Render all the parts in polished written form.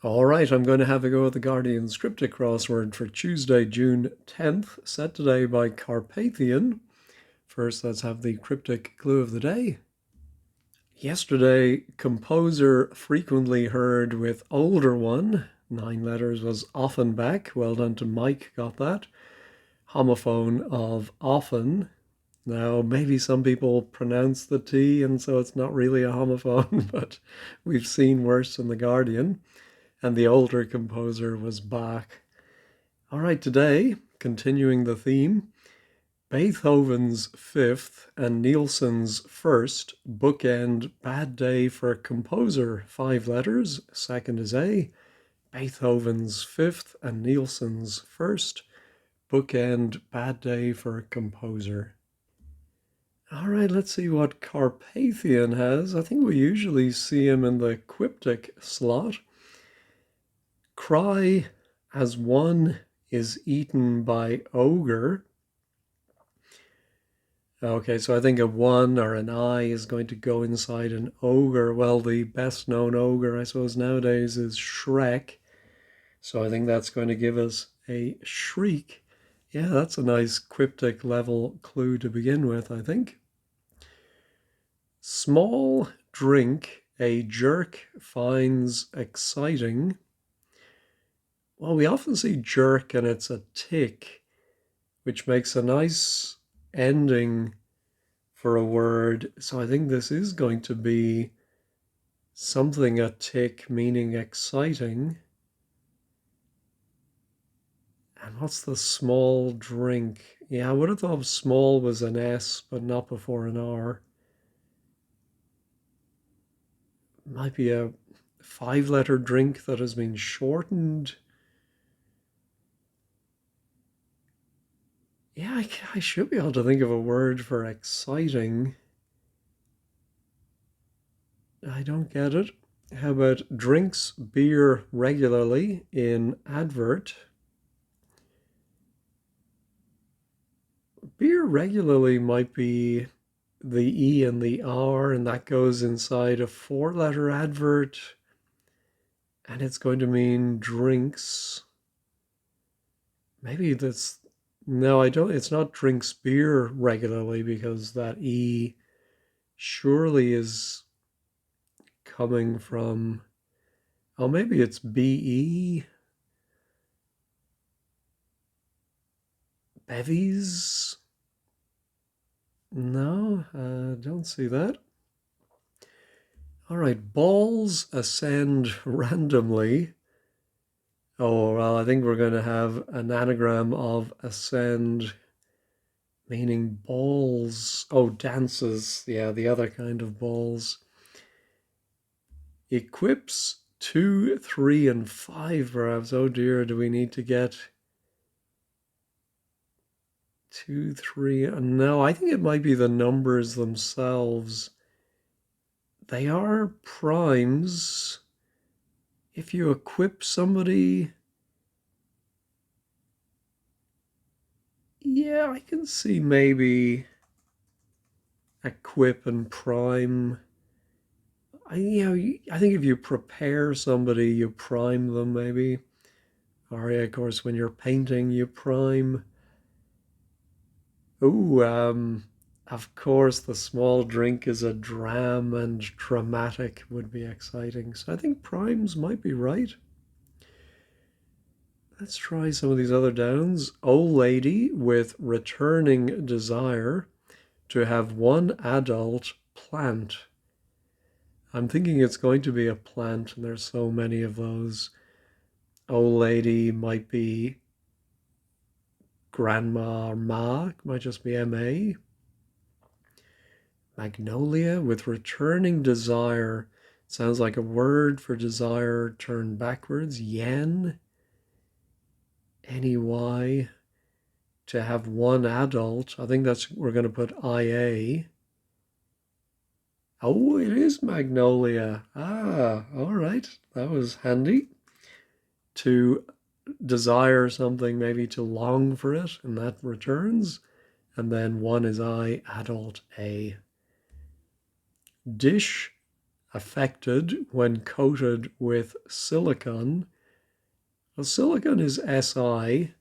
All right, I'm going to have a go at the Guardian's Cryptic Crossword for Tuesday, June 10th, set today by Carpathian. First, let's have the cryptic clue of the day. Yesterday, composer frequently heard with older one. 9 letters was often back. Well done to Mike, got that. Homophone of often. Now, maybe some people pronounce the T, and so it's not really a homophone, but we've seen worse in the Guardian. And the older composer was Bach. All right, today, continuing the theme, Beethoven's fifth and Nielsen's first bookend bad day for composer, 5 letters, second is A. Beethoven's fifth and Nielsen's first bookend bad day for composer. All right, let's see what Carpathian has. I think we usually see him in the Quiptic slot. Cry as one is eaten by ogre. Okay, so I think a one or an I is going to go inside an ogre. Well, the best known ogre, I suppose, nowadays is Shrek. So I think that's going to give us a shriek. Yeah, that's a nice cryptic level clue to begin with, I think. Small drink a jerk finds exciting. Well, we often see jerk and it's a tick, which makes a nice ending for a word. So I think this is going to be something a tick, meaning exciting. And what's the small drink? Yeah, I would have thought small was an S, but not before an R. Might be a 5-letter drink that has been shortened. Yeah, I should be able to think of a word for exciting. I don't get it. How about drinks beer regularly in advert? Beer regularly might be the E and the R, and that goes inside a 4-letter advert, and it's going to mean drinks. Maybe that's, no, I don't, it's not drinks beer regularly because that E surely is coming from, oh, maybe it's BE, bevies. No, don't see that. All right, balls ascend randomly. Oh, well, I think we're going to have an anagram of ascend, meaning balls. Oh, dances. Yeah, the other kind of balls. Equips 2, 3, and 5, perhaps. Oh dear, do we need to get 2, 3? No, I think it might be the numbers themselves. They are primes. If you equip somebody, yeah, I can see maybe equip and prime. I think if you prepare somebody, you prime them maybe. Or yeah, of course, when you're painting, you prime. Ooh, of course, the small drink is a dram, and dramatic would be exciting. So I think primes might be right. Let's try some of these other downs. Old lady with returning desire to have one adult plant. I'm thinking it's going to be a plant, and there's so many of those. Old lady might be grandma or ma, might just be MA. Magnolia with returning desire. Sounds like a word for desire turned backwards. Yen, NEY. To have one adult. I think that's, we're going to put IA. Oh, it is magnolia. Ah, all right. That was handy. To desire something, maybe to long for it, and that returns. And then one is I, adult A. Dish affected when coated with silicon. Well, silicon is Si.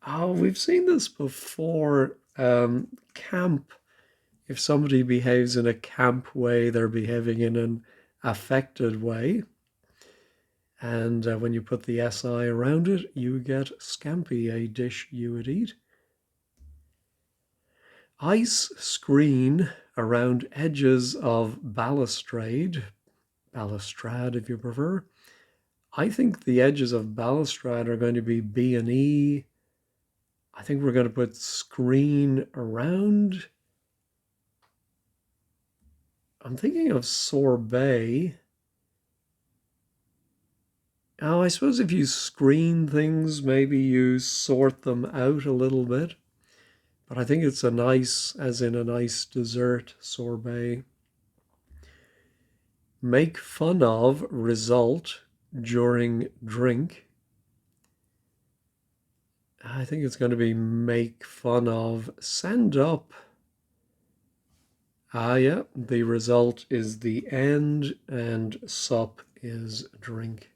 Oh, we've seen this before. Camp. If somebody behaves in a camp way, they're behaving in an affected way. And when you put the Si around it, you get scampi, a dish you would eat. Ice screen around edges of balustrade if you prefer. I think the edges of balustrade are going to be B and E. I think we're going to put screen around. I'm thinking of sorbet. Oh, I suppose if you screen things, maybe you sort them out a little bit. But I think it's a nice, as in a nice dessert, sorbet. Make fun of result during drink. I think it's going to be make fun of send up. Yeah, the result is the end and sup is drink.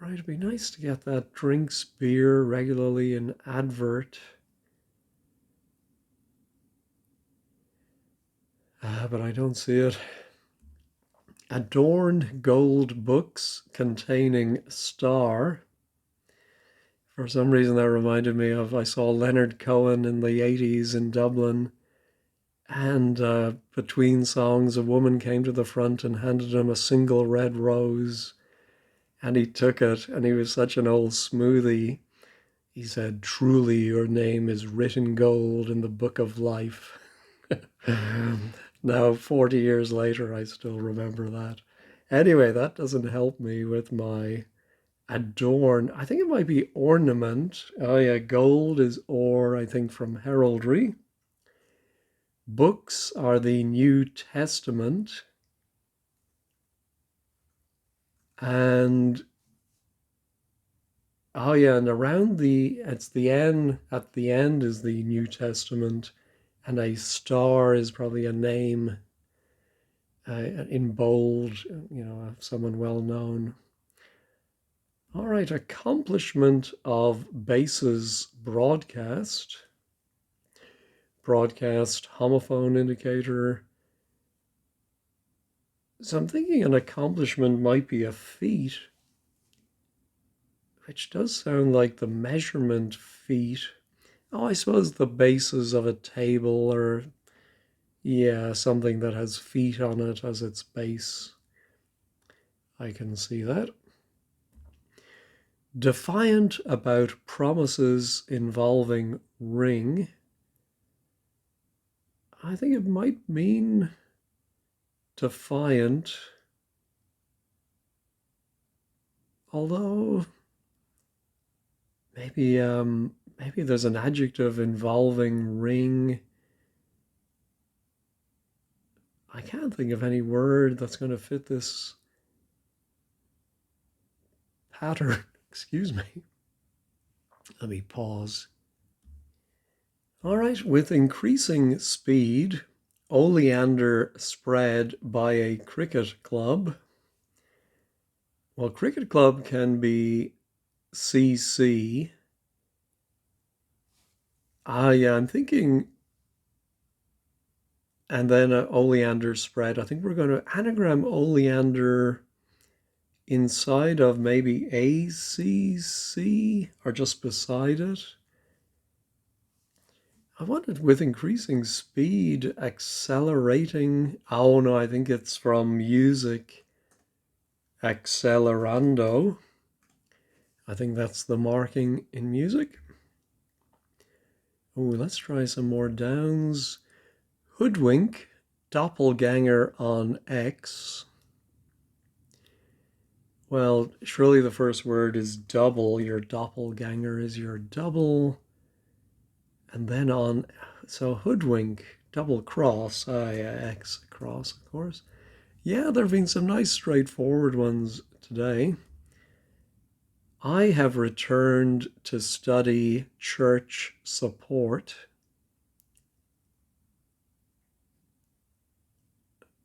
Right, it'd be nice to get that drinks beer regularly in advert. But I don't see it. Adorned gold books containing star. For some reason that reminded me of, I saw Leonard Cohen in the 80s in Dublin, and between songs a woman came to the front and handed him a single red rose, and he took it, and he was such an old smoothie. He said, "Truly your name is written gold in the book of life." Now, 40 years later, I still remember that. Anyway, that doesn't help me with my adorn. I think it might be ornament. Oh, yeah, gold is ore, I think, from heraldry. Books are the New Testament. And oh yeah, and around it's the N at the end is the New Testament, and a star is probably a name in bold, someone well known. All right, accomplishment of bases broadcast. Broadcast homophone indicator. So I'm thinking an accomplishment might be a feat, which does sound like the measurement feet. Oh, I suppose the bases of a table, or yeah, something that has feet on it as its base. I can see that. Defiant about promises involving ring. I think it might mean defiant, although maybe there's an adjective involving ring. I can't think of any word that's going to fit this pattern. Excuse me. Let me pause. All right, with increasing speed, oleander spread by a cricket club. Well, cricket club can be CC. Yeah, I'm thinking, and then oleander spread. I think we're going to anagram oleander inside of maybe ACC or just beside it. I wanted with increasing speed, accelerating. Oh no, I think it's from music. Accelerando. I think that's the marking in music. Oh, let's try some more downs. Hoodwink, doppelganger on X. Well, surely the first word is double. Your doppelganger is your double. And then on, so hoodwink, double cross, X cross, of course. Yeah, there have been some nice straightforward ones today. I have returned to study church support.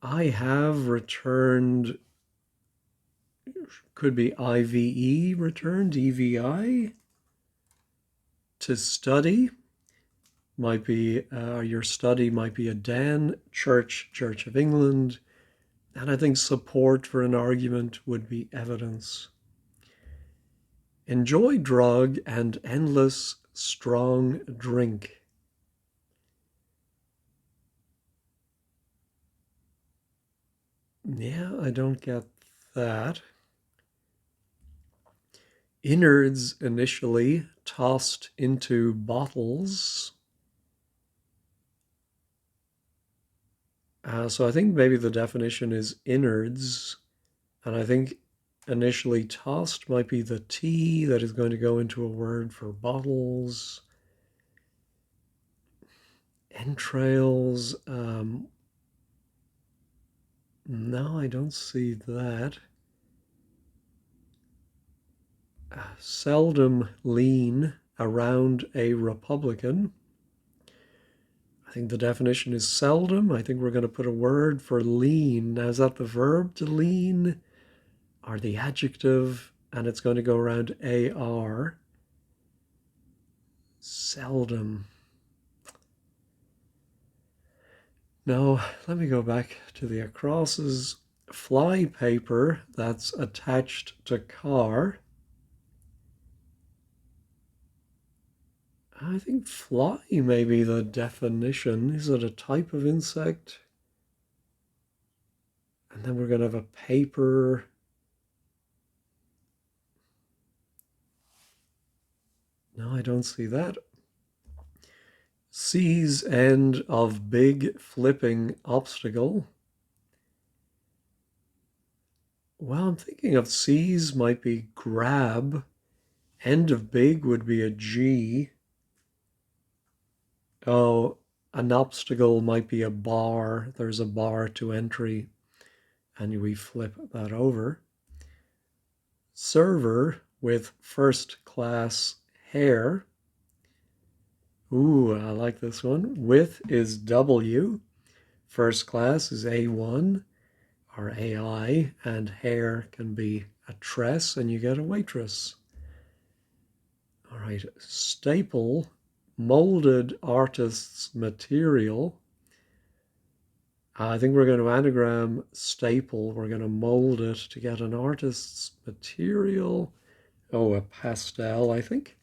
I have returned, could be IVE returned, EVI. To study might be, your study might be a den, church, Church of England. And I think support for an argument would be evidence. Enjoy drug and endless strong drink. Yeah, I don't get that. Innards initially tossed into bottles. So I think maybe the definition is innards. And I think initially tossed might be the T that is going to go into a word for bottles. Entrails. No, I don't see that. Seldom lean around a Republican. I think the definition is seldom. I think we're going to put a word for lean. Now, is that the verb to lean or the adjective? And it's going to go around AR. Seldom. No, let me go back to the acrosses. Fly paper that's attached to car. I think fly may be the definition. Is it a type of insect? And then we're going to have a paper. No, I don't see that. C's end of big flipping obstacle. Well, I'm thinking of C's might be grab. End of big would be a G. Oh, an obstacle might be a bar. There's a bar to entry, and we flip that over. Server with first class hair. Ooh, I like this one. With is W. First class is A1 or AI, and hair can be a tress, and you get a waitress. All right, staple, molded artist's material. I think we're going to anagram staple. We're going to mold it to get an artist's material. Oh, a pastel, I think.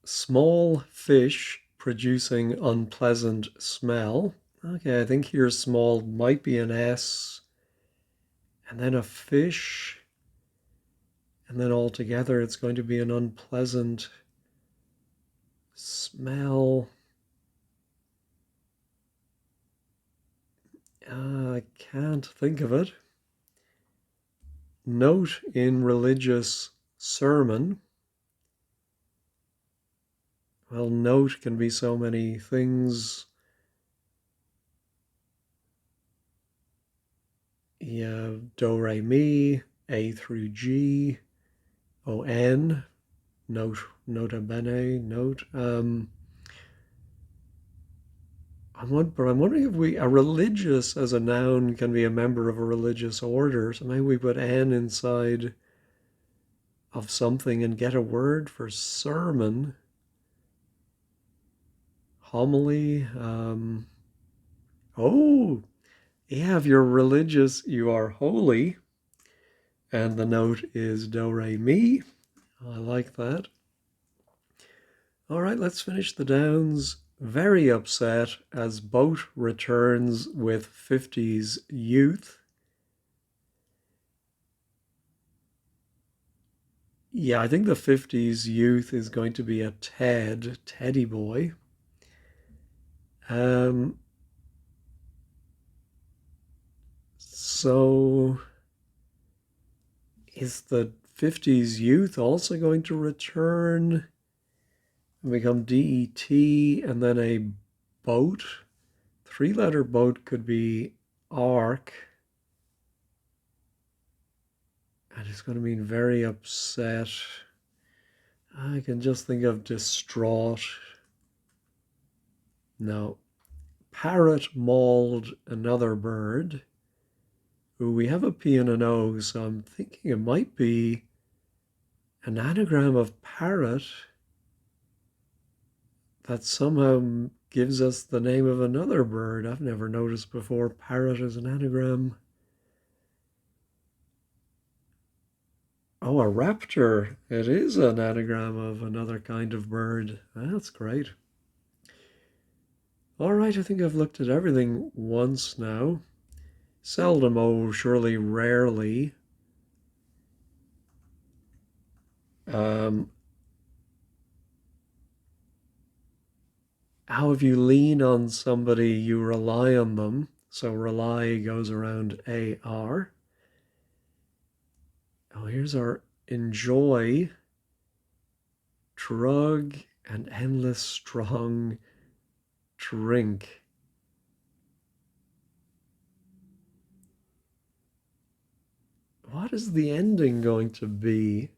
Small fish producing unpleasant smell. Okay, I think here small might be an S. And then a fish. And then altogether it's going to be an unpleasant smell. I can't think of it. Note in religious sermon. Well, note can be so many things. Yeah, do, re, mi, A through G, O, N, note, nota bene, note. I'm wondering if a religious as a noun can be a member of a religious order. So maybe we put N inside of something and get a word for sermon. Homily. Oh, yeah, if you're religious, you are holy. And the note is do, re, mi. I like that. All right, let's finish the downs. Very upset as boat returns with 50s youth. Yeah, I think the 50s youth is going to be a teddy boy. So is the 50s youth also going to return and become DET and then a boat? Three-letter boat could be arc. And it's going to mean very upset. I can just think of distraught. No. parrot mauled another bird. Ooh, we have a P and an O, so I'm thinking it might be an anagram of parrot that somehow gives us the name of another bird. I've never noticed before parrot as an anagram. Oh, a raptor. It is an anagram of another kind of bird. That's great. All right, I think I've looked at everything once now. Seldom, oh, surely rarely. Um, how if you lean on somebody, you rely on them. So rely goes around AR. Oh, here's our enjoy, drug, and endless strong drink. What is the ending going to be?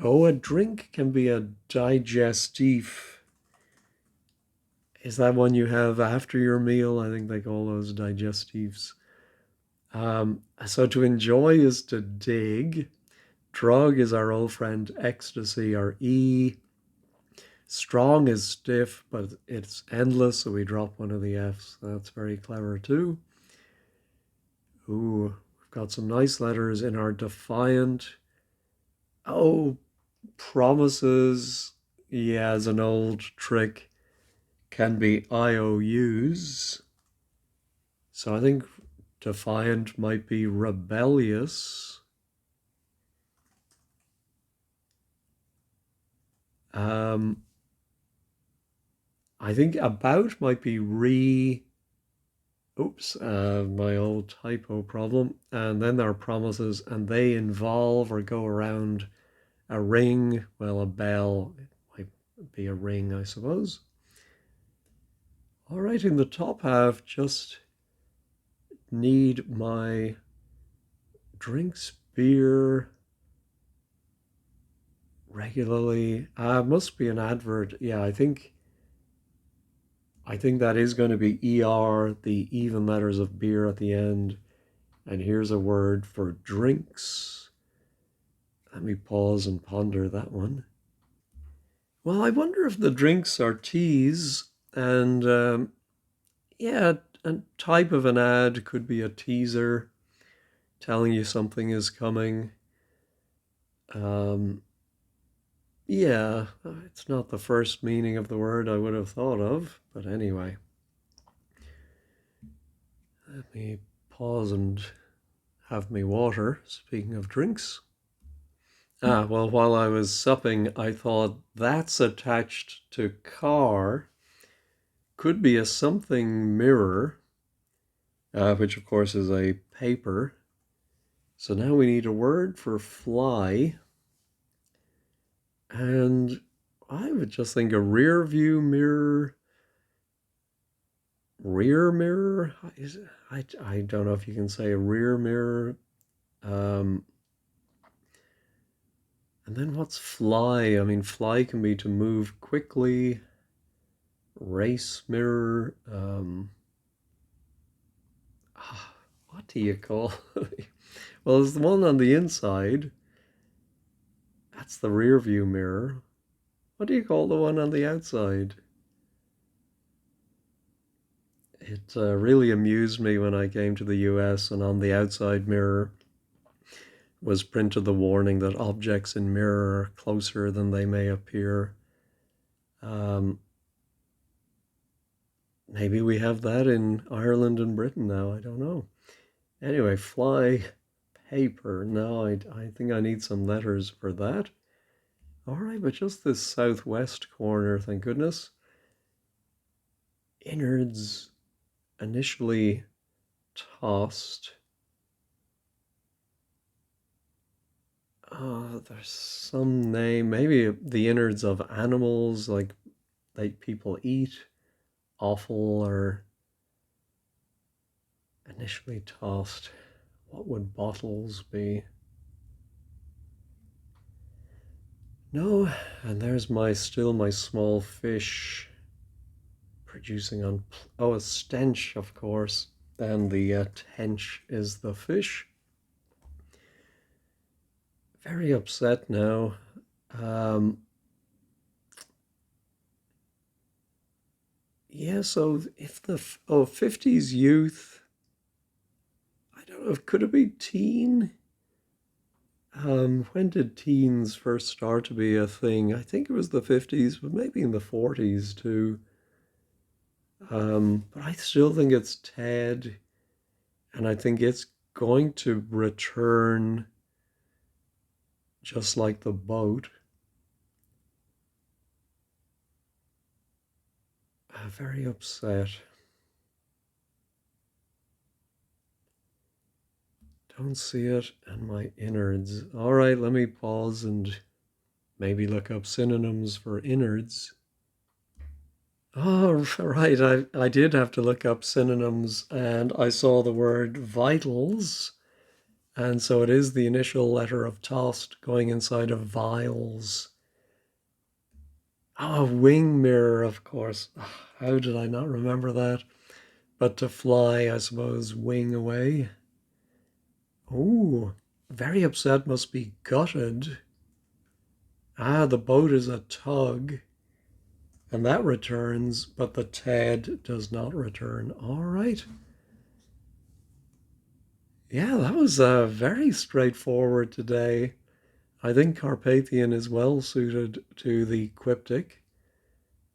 Oh, a drink can be a digestif. Is that one you have after your meal? I think they call those digestifs. So to enjoy is to dig. Drug is our old friend ecstasy, our E. Strong is stiff, but it's endless, so we drop one of the F's. That's very clever too. Ooh, we've got some nice letters in our defiant. Oh, promises. Yeah, as an old trick can be IOUs. So I think defiant might be rebellious. Um, I think about might be oops, my old typo problem. And then there are promises, and they involve or go around a ring. Well, a bell might be a ring, I suppose. All right, in the top half, just need my drinks beer regularly. Must be an advert. Yeah, I think that is going to be ER, the even letters of beer at the end. And here's a word for drinks. Let me pause and ponder that one. Well, I wonder if the drinks are teas, and yeah, a type of an ad could be a teaser telling you something is coming. Um, yeah, it's not the first meaning of the word I would have thought of, but anyway, let me pause and have me water. Speaking of drinks. Well, while I was supping, I thought that's attached to car. Could be a something mirror, which of course is a paper. So now we need a word for fly. And I would just think a rear view mirror, rear mirror. I don't know if you can say a rear mirror. Um, and then what's fly? I mean, fly can be to move quickly. Race mirror. What do you call? Well, there's the one on the inside. That's the rear view mirror. What do you call the one on the outside? It really amused me when I came to the US, and on the outside mirror was printed the warning that objects in mirror are closer than they may appear. Um, Maybe we have that in Ireland and Britain now. I don't know. Anyway, fly paper. No, I think I need some letters for that. All right, but just this southwest corner, thank goodness. Innards initially tossed. There's some name, maybe the innards of animals like people eat, offal or initially tossed. What would bottles be? No, and there's my still my small fish. producing on, oh, a stench, of course. Then the tench is the fish. Very upset now. Um, yeah, so if the, oh, 50s youth, I don't know, could it be teen? When did teens first start to be a thing? I think it was the 50s, but maybe in the 40s too. But I still think it's Ted, and I think it's going to return just like the boat. Very upset. Don't see it in my innards. All right, let me pause and maybe look up synonyms for innards. Oh, right. I did have to look up synonyms and I saw the word vitals. And so it is the initial letter of tossed going inside of vials. Oh, wing mirror, of course. How did I not remember that? But to fly, I suppose, wing away. Oh, very upset must be gutted. Ah, the boat is a tug, and that returns, but the Ted does not return. All right. Yeah, that was very straightforward today. I think Carpathian is well suited to the Quiptic.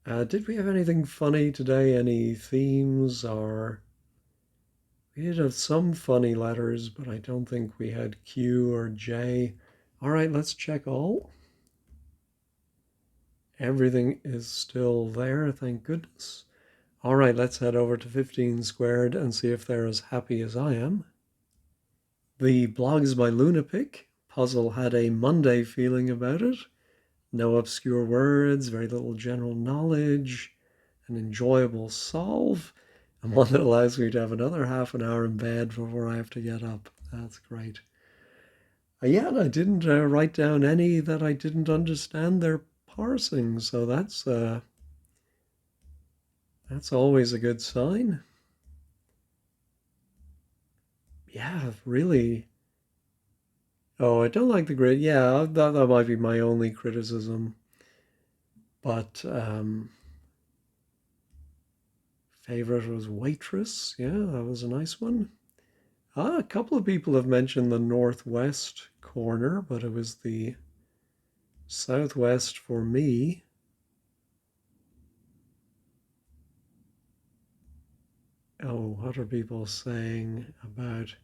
Did we have anything funny today? Any themes? Or we did have some funny letters, but I don't think we had Q or J. All right, let's check all. Everything is still there, thank goodness. All right, let's head over to 15 squared and see if they're as happy as I am. The blogs by Lunapic. Puzzle had a Monday feeling about it. No obscure words, very little general knowledge, an enjoyable solve, and one that allows me to have another half an hour in bed before I have to get up. That's great. Yeah, and I didn't write down any that I didn't understand their parsing, so that's always a good sign. Yeah, really. Oh, I don't like the grid. Yeah, that might be my only criticism. But favorite was waitress. Yeah, that was a nice one. A couple of people have mentioned the northwest corner, but it was the southwest for me. Oh, what are people saying about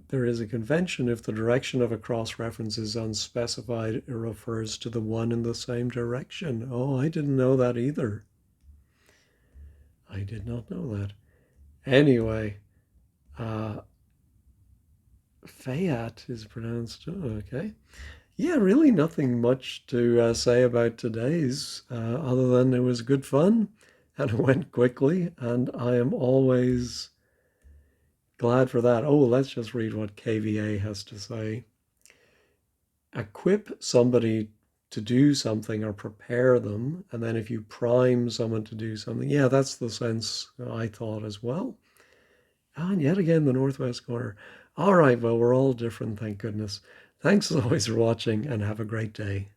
there is a convention if the direction of a cross reference is unspecified, it refers to the one in the same direction. Oh, I didn't know that either. I did not know that. Anyway, uh, Fayette is pronounced. Oh, okay. Yeah, really nothing much to say about today's, other than it was good fun and it went quickly, and I am always glad for that. Oh, let's just read what KVA has to say. Equip somebody to do something or prepare them, and then if you prime someone to do something, yeah, that's the sense I thought as well. And yet again, the northwest corner. All right, well, we're all different, thank goodness. Thanks as always for watching, and have a great day.